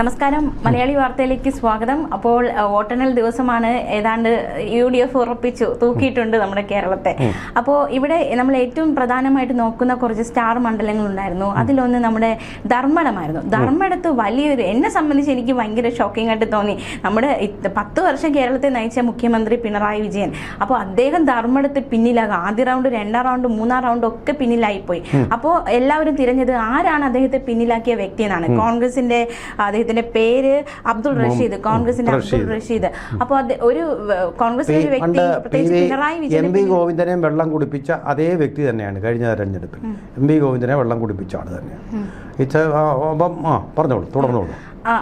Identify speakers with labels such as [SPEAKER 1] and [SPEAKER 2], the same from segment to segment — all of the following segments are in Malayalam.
[SPEAKER 1] നമസ്കാരം, മലയാളി വാർത്തയിലേക്ക് സ്വാഗതം. അപ്പോൾ വോട്ടെണ്ണൽ ദിവസമാണ്. ഏതാണ്ട് UDF ഉറപ്പിച്ചു, തൂക്കിയിട്ടുണ്ട് നമ്മുടെ കേരളത്തെ. അപ്പോൾ ഇവിടെ നമ്മൾ ഏറ്റവും പ്രധാനമായിട്ട് നോക്കുന്ന കുറച്ച് സ്റ്റാർ മണ്ഡലങ്ങളുണ്ടായിരുന്നു. അതിലൊന്ന് നമ്മുടെ ധർമ്മടമായിരുന്നു. ധർമ്മടത്ത് വലിയൊരു, എന്നെ സംബന്ധിച്ച് എനിക്ക് ഭയങ്കര ഷോക്കിംഗ് ആയിട്ട് തോന്നി. നമ്മുടെ 10 വർഷം കേരളത്തെ നയിച്ച മുഖ്യമന്ത്രി പിണറായി വിജയൻ, അപ്പോൾ അദ്ദേഹം ധർമ്മടത്ത് പിന്നിലാകും. ആദ്യ റൗണ്ട്, 2ാം റൗണ്ട്, 3ാം റൗണ്ട് ഒക്കെ പിന്നിലായിപ്പോയി. അപ്പോൾ എല്ലാവരും തിരഞ്ഞത് ആരാണ് അദ്ദേഹത്തെ പിന്നിലാക്കിയ വ്യക്തി എന്നാണ്. കോൺഗ്രസിന്റെ അദ്ദേഹത്തിന്റെ പേര് അബ്ദുൾ റഷീദ്, കോൺഗ്രസിന്റെ അബ്ദുൾ റഷീദ്. അപ്പോൾ ഒരു കോൺഗ്രസിലെ ഒരു വ്യക്തി, പ്രത്യേകിച്ച് പിണറായി വിജയൻ,
[SPEAKER 2] MP ഗോവിന്ദനെ വെള്ളം കുടിപ്പിച്ച അതേ വ്യക്തി തന്നെയാണ് കഴിഞ്ഞ തെരഞ്ഞെടുപ്പിൽ. MP ഗോവിന്ദനെ വെള്ളം കുടിപ്പിച്ച ആൾ തന്നെയാണ്. പറഞ്ഞോളൂ, തുടർന്നോളൂ.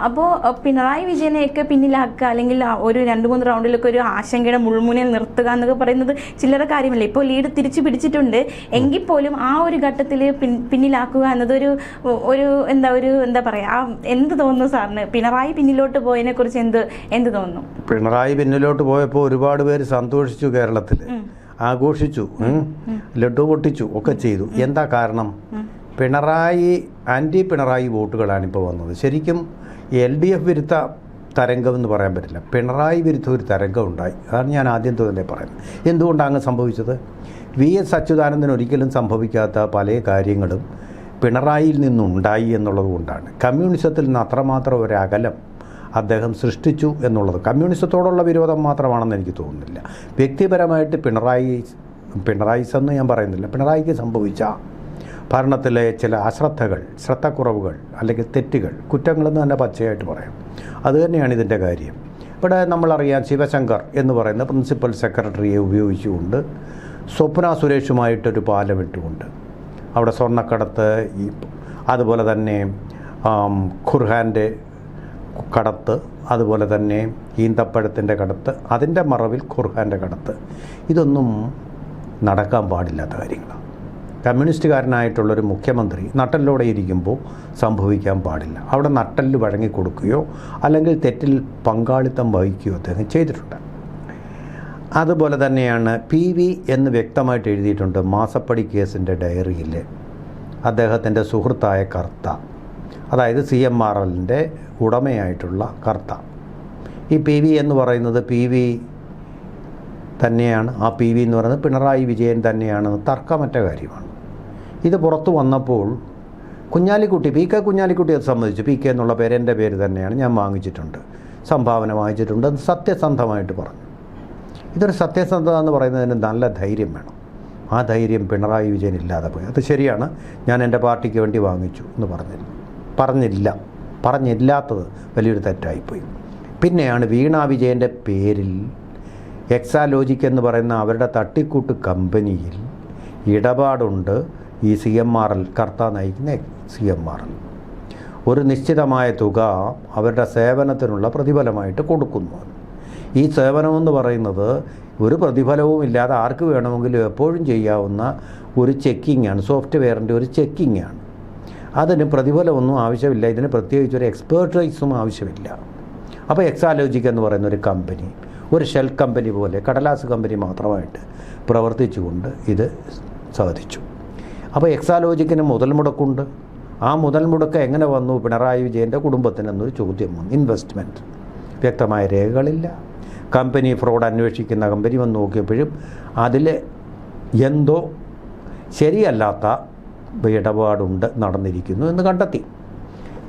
[SPEAKER 1] അപ്പോൾ പിണറായി വിജയനെയൊക്കെ പിന്നിലാക്കുക, അല്ലെങ്കിൽ ഒരു 2-3 റൗണ്ടിലൊക്കെ ഒരു ആശങ്കയുടെ മുൾമുനയിൽ നിർത്തുക എന്നൊക്കെ പറയുന്നത് ചില്ലറ കാര്യമല്ല. ഇപ്പോൾ ലീഡ് തിരിച്ചു പിടിച്ചിട്ടുണ്ട് എങ്കിൽ പോലും ആ ഒരു ഘട്ടത്തിൽ പിന്നിലാക്കുക എന്നതൊരു എന്താ പറയുക, എന്ത് തോന്നുന്നു സാറിന്? പിണറായി പിന്നിലോട്ട് പോയതിനെ കുറിച്ച് എന്ത് തോന്നുന്നു?
[SPEAKER 2] പിണറായി പിന്നിലോട്ട് പോയപ്പോൾ ഒരുപാട് പേര് സന്തോഷിച്ചു, കേരളത്തിൽ ആഘോഷിച്ചു, ലഡ്ഡു പൊട്ടിച്ചു ഒക്കെ ചെയ്തു. എന്താ കാരണം? ആൻറ്റി പിണറായി വോട്ടുകളാണ് ഇപ്പോൾ വന്നത്. ശരിക്കും LDF വിരുദ്ധ തരംഗം എന്ന് പറയാൻ പറ്റില്ല, പിണറായി വിരുദ്ധ ഒരു തരംഗം ഉണ്ടായി. അതാണ് ഞാൻ ആദ്യം തന്നെ പറയുന്നത്. എന്തുകൊണ്ടാണ് അങ്ങ് സംഭവിച്ചത്? VS അച്യുതാനന്ദന് ഒരിക്കലും സംഭവിക്കാത്ത പല കാര്യങ്ങളും പിണറായിയിൽ നിന്നുണ്ടായി എന്നുള്ളത് കൊണ്ടാണ്. കമ്മ്യൂണിസത്തിൽ നിന്ന് അത്രമാത്രം ഒരു അകലം അദ്ദേഹം സൃഷ്ടിച്ചു എന്നുള്ളത് കമ്മ്യൂണിസത്തോടുള്ള വിരോധം മാത്രമാണെന്ന് എനിക്ക് തോന്നുന്നില്ല. വ്യക്തിപരമായിട്ട് പിണറായിസെന്ന് ഞാൻ പറയുന്നില്ല, പിണറായിക്ക് സംഭവിച്ച ഭരണത്തിലെ ചില ശ്രദ്ധക്കുറവുകൾ അല്ലെങ്കിൽ തെറ്റുകൾ, കുറ്റങ്ങളെന്ന് തന്നെ പച്ചയായിട്ട് പറയാം. അതുതന്നെയാണ് ഇതിൻ്റെ കാര്യം. ഇവിടെ നമ്മളറിയാം, ശിവശങ്കർ എന്ന് പറയുന്ന പ്രിൻസിപ്പൽ സെക്രട്ടറിയെ ഉപയോഗിച്ചുകൊണ്ട് സ്വപ്ന സുരേഷുമായിട്ടൊരു പാലമിട്ടുകൊണ്ട് അവിടെ സ്വർണ്ണക്കടത്ത്, അതുപോലെ തന്നെ ഖുർഹാൻ്റെ കടത്ത്, അതുപോലെ തന്നെ ഈന്തപ്പഴത്തിൻ്റെ കടത്ത്, അതിൻ്റെ മറവിൽ ഖുർഹാൻ്റെ കടത്ത്, ഇതൊന്നും നടക്കാൻ പാടില്ലാത്ത കാര്യങ്ങളാണ്. കമ്മ്യൂണിസ്റ്റുകാരനായിട്ടുള്ളൊരു മുഖ്യമന്ത്രി നട്ടലിലൂടെ ഇരിക്കുമ്പോൾ സംഭവിക്കാൻ പാടില്ല. അവിടെ നട്ടലിൽ വഴങ്ങിക്കൊടുക്കുകയോ അല്ലെങ്കിൽ തെറ്റിൽ പങ്കാളിത്തം വഹിക്കുകയോ അദ്ദേഹം ചെയ്തിട്ടുണ്ട്. അതുപോലെ തന്നെയാണ് PV എന്ന് വ്യക്തമായിട്ട് എഴുതിയിട്ടുണ്ട് മാസപ്പടി കേസിൻ്റെ ഡയറിയിൽ. അദ്ദേഹത്തിൻ്റെ സുഹൃത്തായ കർത്ത, അതായത് CMRLൻ്റെ ഉടമയായിട്ടുള്ള കർത്ത, ഈ PV എന്ന് പറയുന്നത് PV തന്നെയാണ്. ആ PV എന്ന് പറയുന്നത് പിണറായി വിജയൻ തന്നെയാണെന്ന് തർക്കമറ്റ കാര്യമാണ്. ഇത് പുറത്തു വന്നപ്പോൾ കുഞ്ഞാലിക്കുട്ടി, PK കുഞ്ഞാലിക്കുട്ടി അത് സമ്മതിച്ചു. PK എന്നുള്ള പേര് എൻ്റെ പേര് തന്നെയാണ്, ഞാൻ വാങ്ങിച്ചിട്ടുണ്ട്, സംഭാവന വാങ്ങിച്ചിട്ടുണ്ട്, അത് സത്യസന്ധമായിട്ട് പറഞ്ഞു. ഇതൊരു സത്യസന്ധത എന്ന് പറയുന്നതിന് നല്ല ധൈര്യം വേണം. ആ ധൈര്യം പിണറായി വിജയൻ ഇല്ലാതെ പോയി. അത് ശരിയാണ്, ഞാൻ എൻ്റെ പാർട്ടിക്ക് വേണ്ടി വാങ്ങിച്ചു എന്ന് പറഞ്ഞില്ലാത്തത് വലിയൊരു തെറ്റായിപ്പോയി. പിന്നെയാണ് വീണ വിജയൻ്റെ പേരിൽ എക്സാലോജിക് എന്ന് പറയുന്ന അവരുടെ തട്ടിക്കൂട്ട് കമ്പനിയിൽ ഇടപാടുണ്ട്. ഈ CMRL, കർത്ത നയിക്കുന്ന CMRL ഒരു നിശ്ചിതമായ തുക അവരുടെ സേവനത്തിനുള്ള പ്രതിഫലമായിട്ട് കൊടുക്കുന്നു. ഈ സേവനമെന്ന് പറയുന്നത് ഒരു പ്രതിഫലവും ഇല്ലാതെ ആർക്ക് വേണമെങ്കിലും എപ്പോഴും ചെയ്യാവുന്ന ഒരു ചെക്കിങ്ങാണ്, സോഫ്റ്റ്വെയറിൻ്റെ ഒരു ചെക്കിങ്ങാണ്. അതിന് പ്രതിഫലമൊന്നും ആവശ്യമില്ല, ഇതിന് പ്രത്യേകിച്ചൊരു എക്സ്പേർട്ടൈസും ആവശ്യമില്ല. അപ്പോൾ എക്സാലോജിക് എന്ന് പറയുന്ന ഒരു കമ്പനി, ഒരു ഷെൽ കമ്പനി പോലെ, കടലാസ് കമ്പനി മാത്രമായിട്ട് പ്രവർത്തിച്ചുകൊണ്ട് ഇത് സാധിച്ചു. അപ്പോൾ എക്സാലോജിക്കിന് മുതൽ മുടക്കുണ്ട്. ആ മുതൽ മുടക്ക് എങ്ങനെ വന്നു പിണറായി വിജയൻ്റെ കുടുംബത്തിനെന്നൊരു ചോദ്യം വന്നു. ഇൻവെസ്റ്റ്മെൻറ്റ്, വ്യക്തമായ രേഖകളില്ല. കമ്പനി ഫ്രോഡ് അന്വേഷിക്കുന്ന കമ്പനി വന്ന് നോക്കിയപ്പോഴും അതിൽ എന്തോ ശരിയല്ലാത്ത ഇടപാടുണ്ട് നടന്നിരിക്കുന്നു എന്ന് കണ്ടെത്തി.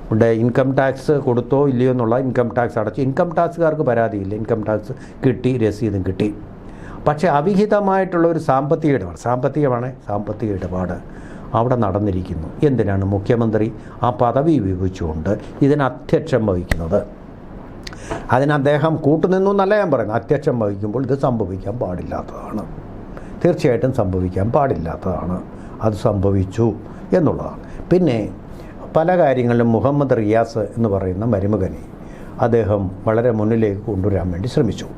[SPEAKER 2] ഇവിടെ ഇൻകം ടാക്സ് കൊടുത്തോ ഇല്ലയോ എന്നുള്ള, ഇൻകം ടാക്സ് അടച്ചു, ഇൻകം ടാക്സുകാർക്ക് പരാതിയില്ല, ഇൻകം ടാക്സ് കിട്ടി, രസീതും കിട്ടി. പക്ഷേ അവിഹിതമായിട്ടുള്ള ഒരു സാമ്പത്തിക ഇടപാട് അവിടെ നടന്നിരിക്കുന്നു. എന്തിനാണ് മുഖ്യമന്ത്രി ആ പദവി ഉപയോഗിച്ചുകൊണ്ട് ഇതിന് അധ്യക്ഷം വഹിക്കുന്നത്? അതിന് അദ്ദേഹം കൂട്ടുനിന്നു എന്നല്ല ഞാൻ പറയുന്നത്. അധ്യക്ഷം വഹിക്കുമ്പോൾ ഇത് സംഭവിക്കാൻ പാടില്ലാത്തതാണ്, തീർച്ചയായിട്ടും സംഭവിക്കാൻ പാടില്ലാത്തതാണ്. അത് സംഭവിച്ചു എന്നുള്ളതാണ്. പിന്നെ പല കാര്യങ്ങളിലും മുഹമ്മദ് റിയാസ് എന്ന് പറയുന്ന മരുമകനെ അദ്ദേഹം വളരെ മുന്നിലേക്ക് കൊണ്ടുവരാൻ വേണ്ടി ശ്രമിച്ചു.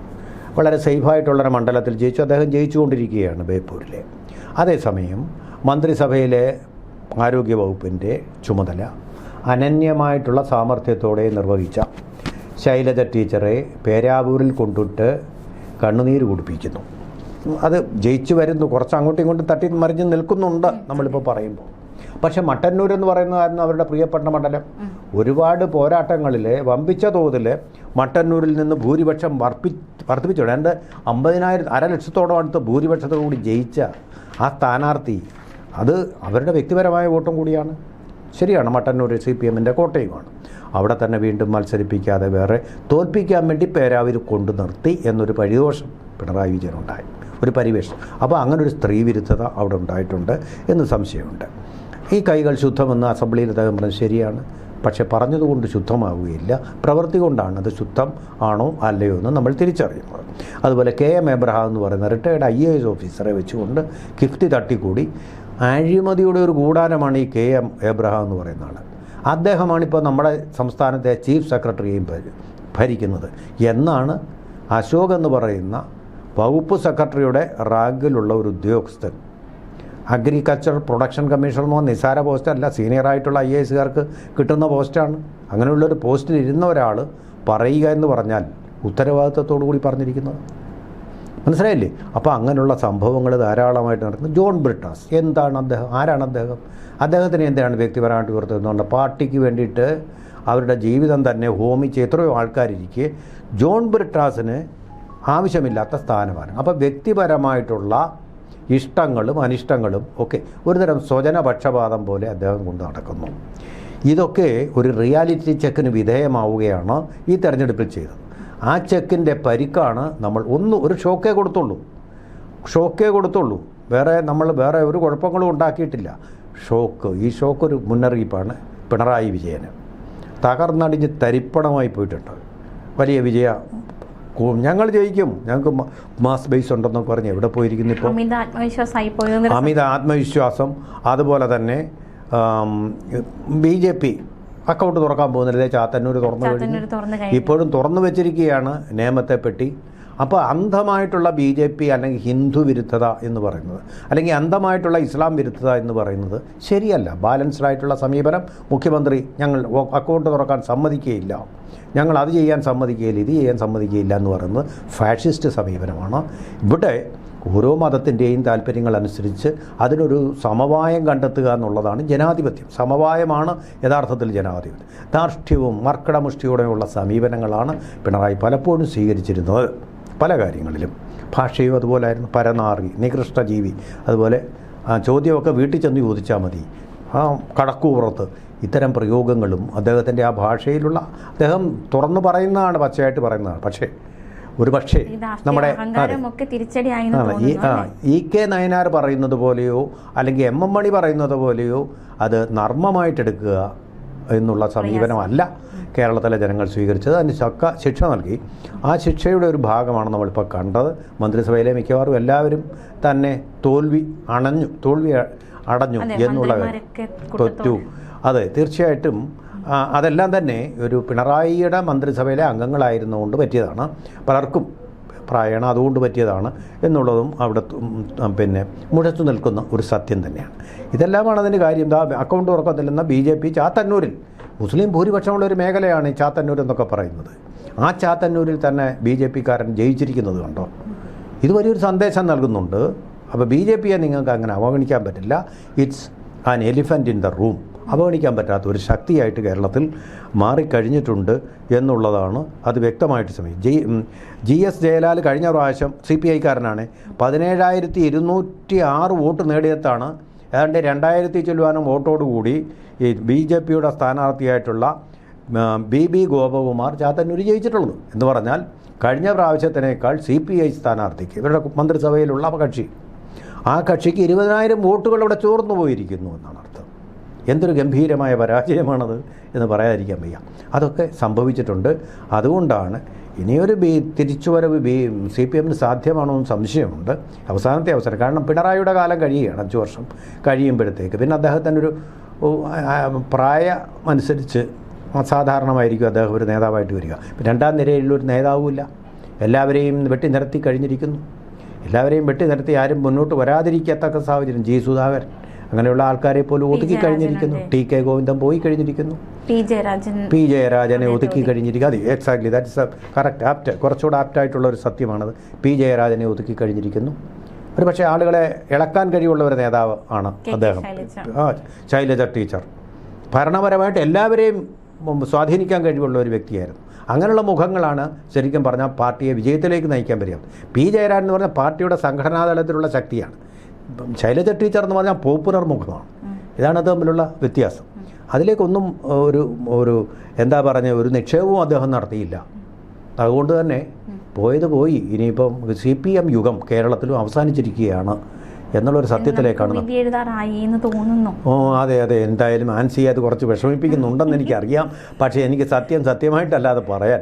[SPEAKER 2] വളരെ സേഫായിട്ടുള്ളൊരു മണ്ഡലത്തിൽ ജയിച്ചു. അദ്ദേഹം ജയിച്ചുകൊണ്ടിരിക്കുകയാണ് ബേപ്പൂരിലെ. അതേസമയം മന്ത്രിസഭയിലെ ആരോഗ്യവകുപ്പിൻ്റെ ചുമതല അനന്യമായിട്ടുള്ള സാമർഥ്യത്തോടെ നിർവഹിച്ച ശൈലജ ടീച്ചറെ പേരാവൂരിൽ കൊണ്ടിട്ട് കണ്ണുനീര് കുടിപ്പിക്കുന്നു. അത് ജയിച്ചു വരുന്നു, കുറച്ച് അങ്ങോട്ടും ഇങ്ങോട്ടും തട്ടി മറിഞ്ഞ് നിൽക്കുന്നുണ്ട് നമ്മളിപ്പോൾ പറയുമ്പോൾ. പക്ഷെ മട്ടന്നൂർ എന്ന് പറയുന്നതായിരുന്നു അവരുടെ പ്രിയപ്പെട്ട മണ്ഡലം. ഒരുപാട് പോരാട്ടങ്ങളിൽ വമ്പിച്ച തോതിൽ മട്ടന്നൂരിൽ നിന്ന് ഭൂരിപക്ഷം വർദ്ധിപ്പിച്ചു. ഏതാണ്ട് 50,000 അരലക്ഷത്തോളം അടുത്ത് ഭൂരിപക്ഷത്തോടുകൂടി ജയിച്ച ആ സ്ഥാനാർത്ഥി അത് അവരുടെ വ്യക്തിപരമായ വോട്ടും കൂടിയാണ്. ശരിയാണ്, മട്ടന്നൂർ CPM-ൻ്റെ കോട്ടയുമാണ്. അവിടെ തന്നെ വീണ്ടും മത്സരിപ്പിക്കാതെ വേറെ തോൽപ്പിക്കാൻ വേണ്ടി പേരാവൂർ കൊണ്ടു നിർത്തി എന്നൊരു പരിദോഷം പിണറായി വിജയനുണ്ടായി, ഒരു പരിവേഷം. അപ്പോൾ അങ്ങനൊരു സ്ത്രീ വിരുദ്ധത അവിടെ ഉണ്ടായിട്ടുണ്ട് എന്ന് സംശയമുണ്ട്. ഈ കൈകൾ ശുദ്ധമെന്ന് അസംബ്ലിയിൽ അദ്ദേഹം പറഞ്ഞത് ശരിയാണ്. പക്ഷെ പറഞ്ഞതുകൊണ്ട് ശുദ്ധമാവുകയില്ല, പ്രവൃത്തി കൊണ്ടാണ് അത് ശുദ്ധം ആണോ അല്ലയോ എന്ന് നമ്മൾ തിരിച്ചറിയുന്നത്. അതുപോലെ KM എബ്രഹാം എന്ന് പറയുന്ന റിട്ടയർഡ് IAS ഓഫീസറെ വെച്ചുകൊണ്ട് കിഫ്റ്റി തട്ടിക്കൂടി അഴിമതിയുടെ ഒരു കൂടാരമാണ് ഈ KM എബ്രഹാം എന്ന് പറയുന്ന ആൾ. അദ്ദേഹമാണിപ്പോൾ നമ്മുടെ സംസ്ഥാനത്തെ ചീഫ് സെക്രട്ടറിയെയും ഭരിക്കുന്നത് എന്നാണ് അശോക് എന്ന് പറയുന്ന വകുപ്പ് സെക്രട്ടറിയുടെ റാങ്കിലുള്ള ഒരു ഉദ്യോഗസ്ഥൻ. അഗ്രികൾച്ചർ പ്രൊഡക്ഷൻ കമ്മീഷണർ എന്ന് പറഞ്ഞാൽ നിസ്സാര പോസ്റ്റല്ല, സീനിയറായിട്ടുള്ള IASകാർക്ക് കിട്ടുന്ന പോസ്റ്റാണ്. അങ്ങനെയുള്ളൊരു പോസ്റ്റിൽ ഇരുന്ന ഒരാൾ പറയുക എന്ന് പറഞ്ഞാൽ ഉത്തരവാദിത്വത്തോടു കൂടി പറഞ്ഞിരിക്കുന്നത്, മനസ്സിലായില്ലേ? അപ്പോൾ അങ്ങനെയുള്ള സംഭവങ്ങൾ ധാരാളമായിട്ട് നടക്കുന്നു. ജോൺ ബ്രിട്ടാസ് എന്താണ് അദ്ദേഹം, ആരാണ് അദ്ദേഹം? അദ്ദേഹത്തിന് എന്താണ് വ്യക്തിപരമായിട്ട് പുറത്തുനിന്നുകൊണ്ട് പാർട്ടിക്ക് വേണ്ടിയിട്ട് അവരുടെ ജീവിതം തന്നെ ഹോമിച്ച് എത്രയോ ആൾക്കാരിരിക്കെ ജോൺ ബ്രിട്ടാസിന് ആവശ്യമില്ലാത്ത സ്ഥാനമാണ്. അപ്പോൾ വ്യക്തിപരമായിട്ടുള്ള ഇഷ്ടങ്ങളും അനിഷ്ടങ്ങളും ഒക്കെ ഒരുതരം സ്വജനപക്ഷപാതം പോലെ അദ്ദേഹം കൊണ്ട് നടക്കുന്നു. ഇതൊക്കെ ഒരു റിയാലിറ്റി ചെക്കിന് വിധേയമാവുകയാണ് ഈ തെരഞ്ഞെടുപ്പിൽ ചെയ്തത്. ആ ചെക്കിൻ്റെ പരിക്കാണ് നമ്മൾ ഒരു ഷോക്കേ കൊടുത്തുള്ളൂ. വേറെ ഒരു കുഴപ്പങ്ങളും ഉണ്ടാക്കിയിട്ടില്ല. ഈ ഷോക്ക് ഒരു മുന്നറിയിപ്പാണ് പിണറായി വിജയന്. തകർന്നടിഞ്ഞ് തരിപ്പണമായി പോയിട്ടുണ്ട്. വലിയ വിജയ, ഞങ്ങൾ ജയിക്കും, ഞങ്ങൾക്ക് മാസ് ബേസ് ഉണ്ടെന്നൊക്കെ പറഞ്ഞ് എവിടെ പോയിരിക്കുന്നു ഇപ്പോൾ? അമിത ആത്മവിശ്വാസം. അതുപോലെ തന്നെ BJP അക്കൗണ്ട് തുറക്കാൻ പോകുന്നില്ല, ചാത്തന്നൂർ തുറന്നു കഴിഞ്ഞു, ഇപ്പോഴും തുറന്നു വെച്ചിരിക്കുകയാണ് നിയമത്തെപ്പറ്റി. അപ്പോൾ അന്ധമായിട്ടുള്ള BJP അല്ലെങ്കിൽ ഹിന്ദു വിരുദ്ധത എന്ന് പറയുന്നത്, അല്ലെങ്കിൽ അന്ധമായിട്ടുള്ള ഇസ്ലാം വിരുദ്ധത എന്ന് പറയുന്നത് ശരിയല്ല. ബാലൻസ്ഡ് ആയിട്ടുള്ള സമീപനം. മുഖ്യമന്ത്രി ഞങ്ങൾ അക്കൗണ്ട് തുറക്കാൻ സമ്മതിക്കുകയില്ല, ഞങ്ങൾ അത് ചെയ്യാൻ സമ്മതിക്കുകയില്ല, ഇത് ചെയ്യാൻ സമ്മതിക്കുകയില്ല എന്ന് പറയുന്നത് ഫാഷിസ്റ്റ് സമീപനമാണ്. ഇവിടെ ഓരോ മതത്തിൻ്റെയും താല്പര്യങ്ങളനുസരിച്ച് അതിനൊരു സമവായം കണ്ടെത്തുക എന്നുള്ളതാണ് ജനാധിപത്യം. സമവായമാണ് യഥാർത്ഥത്തിൽ ജനാധിപത്യം. ധാർഷ്ട്യവും മർക്കടമുഷ്ടിയോടെയുള്ള സമീപനങ്ങളാണ് പിണറായി പലപ്പോഴും സ്വീകരിച്ചിരുന്നത് പല കാര്യങ്ങളിലും. ഭാഷയും അതുപോലായിരുന്നു. പരനാറി, നികൃഷ്ടജീവി, അതുപോലെ ചോദ്യമൊക്കെ വീട്ടിൽ ചെന്ന് ചോദിച്ചാൽ മതി, കടക്കുപുറത്ത്, ഇത്തരം പ്രയോഗങ്ങളും അദ്ദേഹത്തിൻ്റെ ആ ഭാഷയിലുള്ള അദ്ദേഹം തുറന്നു പറയുന്നതാണ്, പച്ചയായിട്ട് പറയുന്നതാണ്. പക്ഷേ നമ്മുടെ EK നയനാർ പറയുന്നത് പോലെയോ അല്ലെങ്കിൽ MM മണി പറയുന്നത് പോലെയോ അത് നർമ്മമായിട്ടെടുക്കുക എന്നുള്ള സമീപനമല്ല കേരളത്തിലെ ജനങ്ങൾ സ്വീകരിച്ചത്. അതിന് ശിക്ഷ നൽകി. ആ ശിക്ഷയുടെ ഒരു ഭാഗമാണ് നമ്മളിപ്പോൾ കണ്ടത്. മന്ത്രിസഭയിലെ മിക്കവാറും എല്ലാവരും തന്നെ തോൽവി അടഞ്ഞു എന്നുള്ള തോറ്റു. അതെ, തീർച്ചയായിട്ടും അതെല്ലാം തന്നെ ഒരു പിണറായിയുടെ മന്ത്രിസഭയിലെ അംഗങ്ങളായിരുന്നുകൊണ്ട് പറ്റിയതാണ്. പലർക്കും പ്രായണ അതുകൊണ്ട് പറ്റിയതാണ് എന്നുള്ളതും അവിടെ മുഴച്ചു നിൽക്കുന്ന ഒരു സത്യം തന്നെയാണ്. ഇതെല്ലാമാണ് അതിൻ്റെ കാര്യം. അക്കൗണ്ട് തുറക്കത്തില്ലെന്ന BJP ചാത്തന്നൂരിൽ മുസ്ലിം ഭൂരിപക്ഷമുള്ളൊരു മേഖലയാണ് ചാത്തന്നൂർ എന്നൊക്കെ പറയുന്നത്. ആ ചാത്തന്നൂരിൽ തന്നെ BJPക്കാരൻ ജയിച്ചിരിക്കുന്നത് കണ്ടോ? ഇത് വലിയൊരു സന്ദേശം നൽകുന്നുണ്ട്. അപ്പോൾ BJPയെ നിങ്ങൾക്ക് അങ്ങനെ അവഗണിക്കാൻ പറ്റില്ല. It's an elephant in the room. അവഗണിക്കാൻ പറ്റാത്ത ഒരു ശക്തിയായിട്ട് കേരളത്തിൽ മാറിക്കഴിഞ്ഞിട്ടുണ്ട് എന്നുള്ളതാണ് അത് വ്യക്തമായിട്ട് സമയം. GS ജയലാൽ കഴിഞ്ഞ പ്രാവശ്യം CPIക്കാരനാണ് 17,206 വോട്ട് നേടിയതാണ്. ഏതാണ്ട് 2000 ചെല്ലുവാനും വോട്ടോടുകൂടി ഈ BJPയുടെ സ്ഥാനാർത്ഥിയായിട്ടുള്ള BB ഗോപകുമാർ ചാത്തന്നൂർ ജയിച്ചിട്ടുള്ളത്. എന്ന് പറഞ്ഞാൽ കഴിഞ്ഞ പ്രാവശ്യത്തിനേക്കാൾ CPI സ്ഥാനാർത്ഥിക്ക്, ഇവരുടെ മന്ത്രിസഭയിലുള്ള ആ കക്ഷിക്ക് 20,000 വോട്ടുകൾ ഇവിടെ ചോർന്നു പോയിരിക്കുന്നു എന്നാണ് അർത്ഥം. എന്തൊരു ഗംഭീരമായ പരാജയമാണത് എന്ന് പറയാതിരിക്കാൻ വയ്യ. അതൊക്കെ സംഭവിച്ചിട്ടുണ്ട്. അതുകൊണ്ടാണ് ഇനിയൊരു തിരിച്ചുവരവ് CPM-ന് സാധ്യമാണോ എന്ന് സംശയമുണ്ട്. അവസാനത്തെ അവസരം. കാരണം പിണറായിയുടെ കാലം കഴിയുകയാണ്, 5 വർഷം കഴിയുമ്പോഴത്തേക്ക്. പിന്നെ അദ്ദേഹത്തിൻ്റെ ഒരു പ്രായമനുസരിച്ച് അസാധാരണമായിരിക്കും അദ്ദേഹം ഒരു നേതാവായിട്ട് വരിക. രണ്ടാം നിരയിലൊരു നേതാവുമില്ല. എല്ലാവരെയും വെട്ടി നിരത്തി കഴിഞ്ഞിരിക്കുന്നു. ആരും മുന്നോട്ട് വരാതിരിക്കത്തക്ക സാഹചര്യം. G. സുധാകരൻ അങ്ങനെയുള്ള ആൾക്കാരെ പോലും ഒതുക്കി കഴിഞ്ഞിരിക്കുന്നു. TK ഗോവിന്ദൻ പോയി കഴിഞ്ഞിരിക്കുന്നു. P. ജയരാജനെ ഒതുക്കി കഴിഞ്ഞിരിക്കുന്നു. അതെ, എക്സാക്ട്ലി, ദാറ്റ് ഇസ് കറക്റ്റ്, കുറച്ചുകൂടെ ആപ്റ്റായിട്ടുള്ള ഒരു സത്യമാണത്. P. ജയരാജനെ ഒതുക്കി കഴിഞ്ഞിരിക്കുന്നു. ഒരു പക്ഷേ ആളുകളെ ഇളക്കാൻ കഴിവുള്ള ഒരു നേതാവ് ആണ് അദ്ദേഹം. ശൈലജ ടീച്ചർ ഭരണപരമായിട്ട് എല്ലാവരെയും സ്വാധീനിക്കാൻ കഴിവുള്ള ഒരു വ്യക്തിയായിരുന്നു. അങ്ങനെയുള്ള മുഖങ്ങളാണ് ശരിക്കും പറഞ്ഞാൽ പാർട്ടിയെ വിജയത്തിലേക്ക് നയിക്കാൻ പറ്റുക. പി ജയരാജൻ എന്ന് പറഞ്ഞാൽ പാർട്ടിയുടെ സംഘടനാതലത്തിലുള്ള ശക്തിയാണ്. ശൈലജ ടീച്ചർ എന്ന് പറഞ്ഞാൽ പോപ്പുലർ മുഖമാണ്. ഇതാണ് തമ്മിലുള്ള വ്യത്യാസം. അതിലേക്കൊന്നും ഒരു എന്താ പറഞ്ഞ ഒരു നിക്ഷേപവും അദ്ദേഹം നടത്തിയില്ല. അതുകൊണ്ട് തന്നെ പോയത് പോയി. ഇനിയിപ്പം CPM യുഗം കേരളത്തിലും അവസാനിച്ചിരിക്കുകയാണ് എന്നുള്ളൊരു സത്യത്തിലേക്കാണ്. ഓ അതെ അതെ, എന്തായാലും ആൻസി അത് കുറച്ച് വിഷമിപ്പിക്കുന്നുണ്ടെന്ന് എനിക്കറിയാം. പക്ഷേ എനിക്ക് സത്യമായിട്ടല്ലാതെ പറയാൻ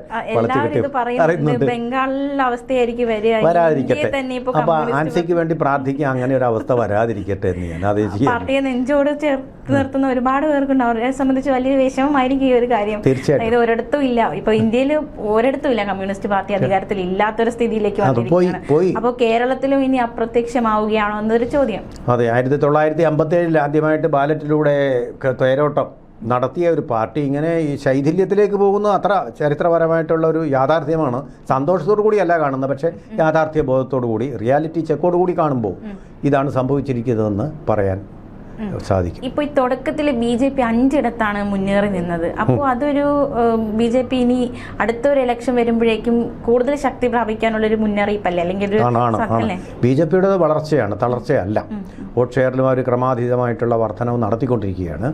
[SPEAKER 2] വരാതിരിക്കട്ടെ. അപ്പൊ ആൻസിക്ക് വേണ്ടി പ്രാർത്ഥിക്കുക, അങ്ങനെ ഒരു അവസ്ഥ വരാതിരിക്കട്ടെ എന്ന് ഞാൻ
[SPEAKER 1] പാർട്ടിയെ നെഞ്ചോട് ചേർത്ത് നിർത്തുന്ന ഒരുപാട് പേർക്കുണ്ട്. അവരെ സംബന്ധിച്ച് വലിയ വിഷമമായിരിക്കും ഈ ഒരു കാര്യം. തീർച്ചയായിട്ടും ഒരിടത്തും ഇല്ല, ഇപ്പൊ ഇന്ത്യയിൽ ഒരിടത്തും ഇല്ല കമ്മ്യൂണിസ്റ്റ് പാർട്ടി അധികാരത്തിൽ ഇല്ലാത്തൊരു സ്ഥിതിയിലേക്ക് വന്നിരിക്കുകയാണ്. അപ്പോൾ കേരളത്തിലും ഇനി അപ്രത്യക്ഷമാവുകയാണോ എന്നൊരു ചോദ്യം.
[SPEAKER 2] അതെ, 1957 ആദ്യമായിട്ട് ബാലറ്റിലൂടെ തേരോട്ടം നടത്തിയ ഒരു പാർട്ടി ഇങ്ങനെ ഈ ശൈഥില്യത്തിലേക്ക് പോകുന്നത് അത്ര ചരിത്രപരമായിട്ടുള്ള ഒരു യാഥാർത്ഥ്യമാണ്. സന്തോഷത്തോടു കൂടിയല്ല കാണുന്നത്, പക്ഷേ യാഥാർത്ഥ്യ ബോധത്തോടു കൂടി, റിയാലിറ്റി ചെക്കോടു കൂടി കാണുമ്പോൾ ഇതാണ് സംഭവിച്ചിരിക്കുന്നതെന്ന് പറയാൻ സാധിക്കും.
[SPEAKER 1] ഇപ്പോൾ ഈ തുടക്കത്തിൽ BJP 5 ഇടത്താണ് മുന്നേറി നിന്നത്. അപ്പോൾ അതൊരു BJP ഇനി അടുത്തൊരു ഇലക്ഷൻ വരുമ്പോഴേക്കും കൂടുതൽ ശക്തി പ്രാപിക്കാനുള്ളൊരു മുന്നറിയിപ്പല്ലേ, അല്ലെങ്കിൽ
[SPEAKER 2] BJPയുടെ വളർച്ചയാണ്, തളർച്ചയല്ല. വോട്ട് ഷെയറിലും ഒരു ക്രമാതീതമായിട്ടുള്ള വർധനവ് നടത്തിക്കൊണ്ടിരിക്കുകയാണ്.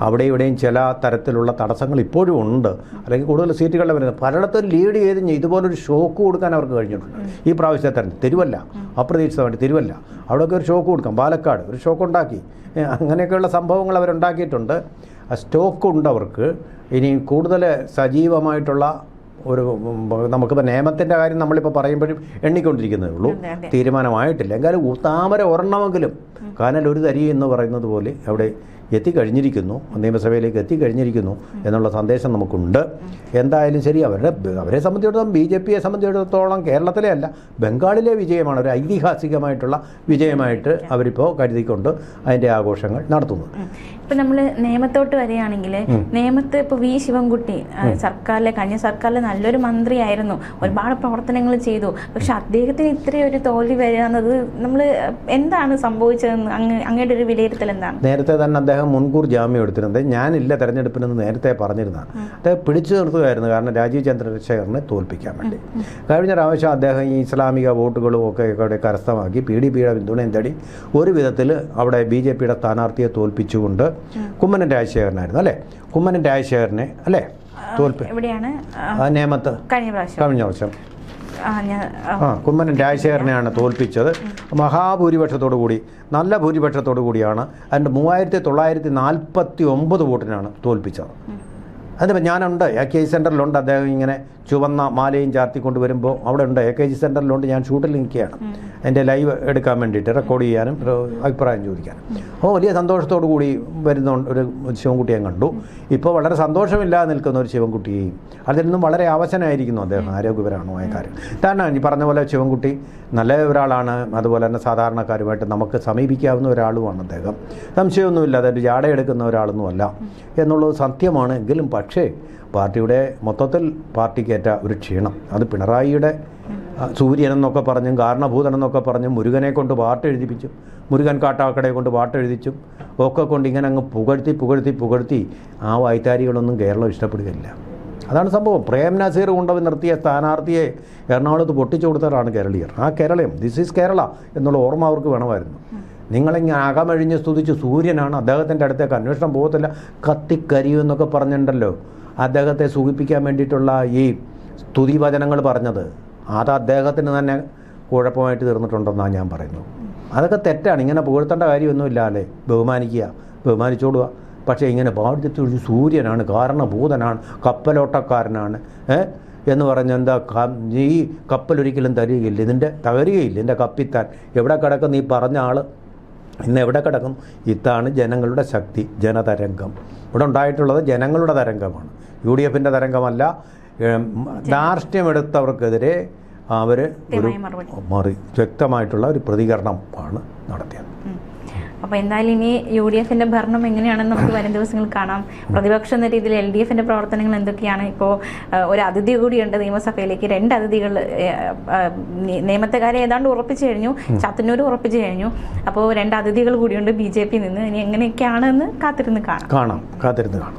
[SPEAKER 2] അവിടെ ഇവിടെയും ചില തരത്തിലുള്ള തടസ്സങ്ങൾ ഇപ്പോഴും ഉണ്ട്, അല്ലെങ്കിൽ കൂടുതൽ സീറ്റുകളുടെ വരുന്നത്. പലയിടത്തും ലീഡ് ചെയ്ത് ഇതുപോലൊരു ഷോക്ക് കൊടുക്കാൻ അവർക്ക് കഴിഞ്ഞിട്ടുണ്ട്. ഈ പ്രാവശ്യത്തെ തിരുവല്ല, അപ്രതീക്ഷിതമായിട്ട് തിരുവല്ല, അവിടെയൊക്കെ ഒരു ഷോക്ക് കൊടുക്കാം. പാലക്കാട് ഒരു ഷോക്ക് ഉണ്ടാക്കി. അങ്ങനെയൊക്കെയുള്ള സംഭവങ്ങൾ അവരുണ്ടാക്കിയിട്ടുണ്ട്. സ്റ്റോക്ക് ഉണ്ട് അവർക്ക്. ഇനി കൂടുതൽ സജീവമായിട്ടുള്ള ഒരു നമുക്കിപ്പോൾ നിയമത്തിൻ്റെ കാര്യം നമ്മളിപ്പോൾ പറയുമ്പോഴും എണ്ണിക്കൊണ്ടിരിക്കുന്നതേ ഉള്ളൂ, തീരുമാനമായിട്ടില്ല. എങ്കിലും താമര ഒരെണ്ണമെങ്കിലും കാനൽ ഒരു തരി എന്ന് പറയുന്നത് പോലെ അവിടെ എത്തിക്കഴിഞ്ഞിരിക്കുന്നു, നിയമസഭയിലേക്ക് എത്തിക്കഴിഞ്ഞിരിക്കുന്നു എന്നുള്ള സന്ദേശം നമുക്കുണ്ട്. എന്തായാലും ശരി, അവരെ സംബന്ധിച്ചിടത്തോളം BJPയെ സംബന്ധിച്ചിടത്തോളം കേരളത്തിലെ അല്ല, ബംഗാളിലെ വിജയമാണ്, ഒരു ഐതിഹാസികമായിട്ടുള്ള വിജയമായിട്ട് അവരിപ്പോൾ കരുതിക്കൊണ്ട് അതിൻ്റെ ആഘോഷങ്ങൾ നടത്തുന്നത്.
[SPEAKER 1] ഇപ്പം നമ്മൾ നിയമത്തോട്ട് വരികയാണെങ്കിൽ, നിയമത്ത് ഇപ്പോൾ V. ശിവൻകുട്ടി കഴിഞ്ഞ സർക്കാരിലെ നല്ലൊരു മന്ത്രിയായിരുന്നു, ഒരുപാട് പ്രവർത്തനങ്ങൾ ചെയ്തു. പക്ഷെ അദ്ദേഹത്തിന് ഇത്രയൊരു തോൽവി വരികയെന്നത് നമ്മൾ എന്താണ് സംഭവിച്ചതെന്ന് അങ്ങയുടെ ഒരു വിലയിരുത്തൽ എന്താണ്?
[SPEAKER 2] നേരത്തെ തന്നെ അദ്ദേഹം മുൻകൂർ ജാമ്യം എടുത്തിരുന്നത്, ഞാനില്ല തെരഞ്ഞെടുപ്പിനെന്ന് നേരത്തെ പറഞ്ഞിരുന്നതാണ്. അദ്ദേഹം പിടിച്ചു നിർത്തുകയായിരുന്നു, കാരണം രാജീവ് ചന്ദ്രശേഖരനെ തോൽപ്പിക്കാൻ വേണ്ടി. കഴിഞ്ഞ പ്രാവശ്യം അദ്ദേഹം ഈ ഇസ്ലാമിക വോട്ടുകളും ഒക്കെ കരസ്ഥമാക്കി PDPയുടെ പിന്തുണയും തേടി ഒരു വിധത്തിൽ അവിടെ BJPയുടെ സ്ഥാനാർത്ഥിയെ തോൽപ്പിച്ചുകൊണ്ട് കുമ്മനം രാജശേഖരനായിരുന്നു അല്ലേ, കുമ്മനം രാജശേഖരനെ അല്ലേ
[SPEAKER 1] എവിടെയാണ്
[SPEAKER 2] നേമത്ത് കഴിഞ്ഞ വർഷം കുമ്മനം രാജശേഖരനെയാണ് തോൽപ്പിച്ചത്. മഹാഭൂരിപക്ഷത്തോടു കൂടി, നല്ല ഭൂരിപക്ഷത്തോടു കൂടിയാണ്. അതിൻ്റെ 3949 വോട്ടിനാണ് തോൽപ്പിച്ചത്. അതിപ്പോൾ ഞാനുണ്ട്, AKG സെൻറ്ററിലുണ്ട്. അദ്ദേഹം ഇങ്ങനെ ചുവന്ന മാലയും ചാർത്തിക്കൊണ്ട് വരുമ്പോൾ അവിടെ ഉണ്ട്, AKG സെൻറ്ററിലുണ്ട്. ഞാൻ ഷൂട്ടിൽ നിൽക്കുകയാണ്, എൻ്റെ ലൈവ് എടുക്കാൻ വേണ്ടിയിട്ട്, റെക്കോർഡ് ചെയ്യാനും അഭിപ്രായം ചോദിക്കാനും. അപ്പോൾ വലിയ സന്തോഷത്തോടു കൂടി വരുന്ന ഒരു ശിവൻകുട്ടിയെ കണ്ടു. ഇപ്പോൾ വളരെ സന്തോഷമില്ലാതെ നിൽക്കുന്ന ഒരു ശിവൻകുട്ടിയെയും, അതിൽ നിന്നും വളരെ അവശനായിരിക്കുന്നു അദ്ദേഹം, ആരോഗ്യപരമായ കാര്യം. കാരണം ഈ പറഞ്ഞ പോലെ ശിവൻകുട്ടി നല്ല ഒരാളാണ്, അതുപോലെ തന്നെ സാധാരണക്കാരുമായിട്ട് നമുക്ക് സമീപിക്കാവുന്ന ഒരാളുമാണ് അദ്ദേഹം. സംശയമൊന്നുമില്ല, അതൊരു ജാടയെടുക്കുന്ന ഒരാളൊന്നുമല്ല എന്നുള്ളത് സത്യമാണ്. എങ്കിലും പക്ഷേ പാർട്ടിയുടെ മൊത്തത്തിൽ പാർട്ടിക്കേറ്റ ഒരു ക്ഷീണം, അത് പിണറായിയുടെ സൂര്യൻ എന്നൊക്കെ പറഞ്ഞും കാരണഭൂതൻ എന്നൊക്കെ പറഞ്ഞും മുരുകനെ കൊണ്ട് പാട്ട് എഴുതിപ്പിച്ചു, മുരുകൻ കാട്ടാക്കടയെ കൊണ്ട് പാട്ട് എഴുതിച്ചും ഒക്കെ കൊണ്ട് ഇങ്ങനെ അങ്ങ് പുകഴ്ത്തി ആ വായ്ത്താരികളൊന്നും കേരളം ഇഷ്ടപ്പെടുകയില്ല. അതാണ് സംഭവം. പ്രേം നസീർ കൊണ്ടുപോയി നിർത്തിയ സ്ഥാനാർത്ഥിയെ എറണാകുളത്ത് പൊട്ടിച്ചു കൊടുത്തവരാണ് കേരളീയർ. ആ കേരളം, ദിസ് ഈസ് കേരള എന്നുള്ള ഓർമ്മ അവർക്ക് വേണമായിരുന്നു. നിങ്ങളിങ്ങനെ അകമഴിഞ്ഞ് സ്തുതിച്ച് സൂര്യനാണ്, അദ്ദേഹത്തിൻ്റെ അടുത്തേക്ക് അന്വേഷണം പോകത്തില്ല, കത്തിക്കരിയുമെന്നൊക്കെ പറഞ്ഞിട്ടുണ്ടല്ലോ. അദ്ദേഹത്തെ സൂചിപ്പിക്കാൻ വേണ്ടിയിട്ടുള്ള ഈ സ്തുതിവചനങ്ങൾ പറഞ്ഞത് അത് അദ്ദേഹത്തിന് തന്നെ കുഴപ്പമായിട്ട് തീർന്നിട്ടുണ്ടെന്നാണ് ഞാൻ പറയുന്നത്. അതൊക്കെ തെറ്റാണ്. ഇങ്ങനെ പുകഴ്ത്തേണ്ട കാര്യമൊന്നുമില്ല അല്ലേ, ബഹുമാനിച്ചോടുക. പക്ഷേ ഇങ്ങനെ പാടിച്ചൊരു സൂര്യനാണ്, കാരണഭൂതനാണ്, കപ്പലോട്ടക്കാരനാണ് എന്ന് പറഞ്ഞ് എന്താ ഈ കപ്പലൊരിക്കലും തരികയില്ല, ഇതിൻ്റെ തകരുകയില്ല, എൻ്റെ കപ്പിത്താൻ എവിടെ കിടക്കും ഈ പറഞ്ഞ ആൾ ഇന്ന് എവിടെ കിടക്കും? ഇതാണ് ജനങ്ങളുടെ ശക്തി, ജനതരംഗം. ഇവിടെ ഉണ്ടായിട്ടുള്ളത് ജനങ്ങളുടെ തരംഗമാണ്, UDFൻ്റെ തരംഗമല്ല. ധാർഷ്ട്യമെടുത്തവർക്കെതിരെ അവർ ഒരു വ്യക്തമായിട്ടുള്ള ഒരു പ്രതികരണം ആണ് നടത്തിയത്.
[SPEAKER 1] അപ്പോൾ എന്തായാലും ഇനി UDF ഭരണം എങ്ങനെയാണെന്ന് നമുക്ക് വരും ദിവസങ്ങളിൽ കാണാം. പ്രതിപക്ഷം എന്ന രീതിയിൽ LDF പ്രവർത്തനങ്ങൾ എന്തൊക്കെയാണ്? ഇപ്പോൾ ഒരു അതിഥി കൂടിയുണ്ട് നിയമസഭയിലേക്ക്. 2 അതിഥികൾ നിയമത്തെ കാര്യം ഏതാണ്ട് ഉറപ്പിച്ചു കഴിഞ്ഞു, ചാത്തന്നൂർ ഉറപ്പിച്ചു കഴിഞ്ഞു. അപ്പോൾ 2 അതിഥികൾ കൂടിയുണ്ട് BJP നിന്ന്. ഇനി എങ്ങനെയൊക്കെയാണെന്ന് കാത്തിരുന്ന് കാണാം.
[SPEAKER 2] കാത്തിരുന്ന് കാണാം.